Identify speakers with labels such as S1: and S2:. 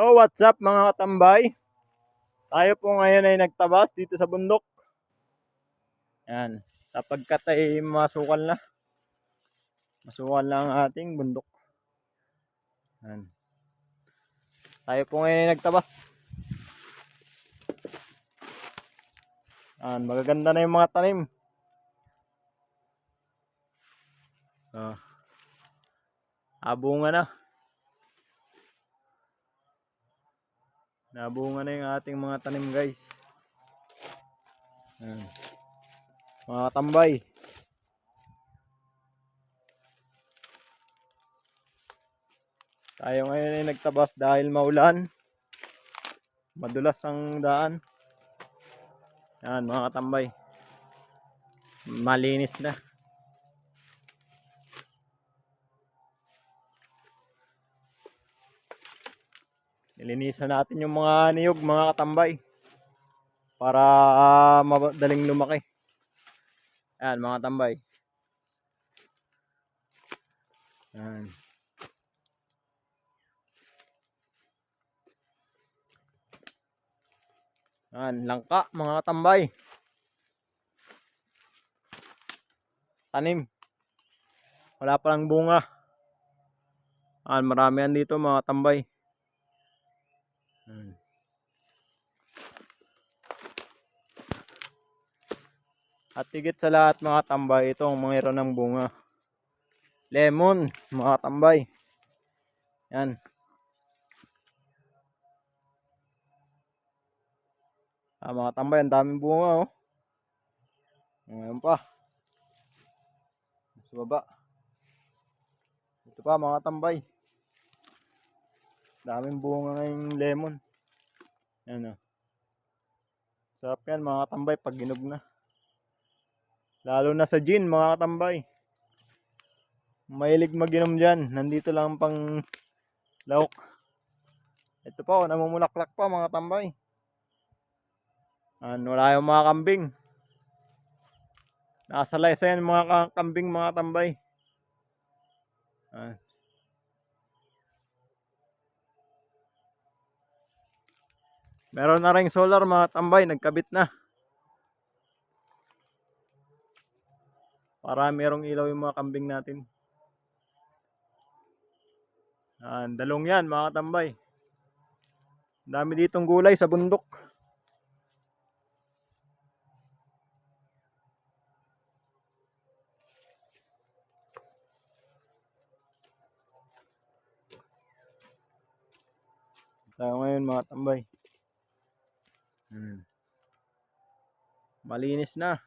S1: So what's up mga katambay? Tayo po ngayon ay nagtabas dito sa bundok. Yan. Sapagkat ay masukal na. Masukal na ang ating bundok. Yan. Tayo po ngayon ay nagtabas. Yan. Magaganda na yung mga tanim. Abunga na. Nabunga na yung ating mga tanim guys. Yan. Mga katambay. Tayo ngayon ay nagtabas dahil maulan. Madulas ang daan. Yan mga katambay. Malinis na. Nilinisan natin yung mga niyog mga katambay. Para madaling lumaki. Yan mga katambay. Yan. Yan, langka mga katambay. Tanim. Wala pa lang bunga. Yan, marami yan dito mga katambay. Yan. At higit sa lahat mga tambay, itong mayroon ng bunga. Lemon mga katambay. Yan. Mga tambay, ang daming bunga oh. Ngayon pa. Sa baba. Ito pa mga tambay. Daming bunga ngayong lemon. Yan oh. Sarap yan mga tambay pag ginog na. Lalo na sa gin mga katambay. Mahilig mag-inom dyan. Nandito lang pang lahok. Ito pa, namumulaklak pa mga tambay. Wala yung mga kambing. Nakasalay sa yan mga kambing mga tambay. Meron na ring solar mga tambay. Nagkabit na. Para merong ilaw yung mga kambing natin. Dalong yan mga tambay. Dami ditong gulay sa bundok. Tayo ngayon mga tambay. Malinis na.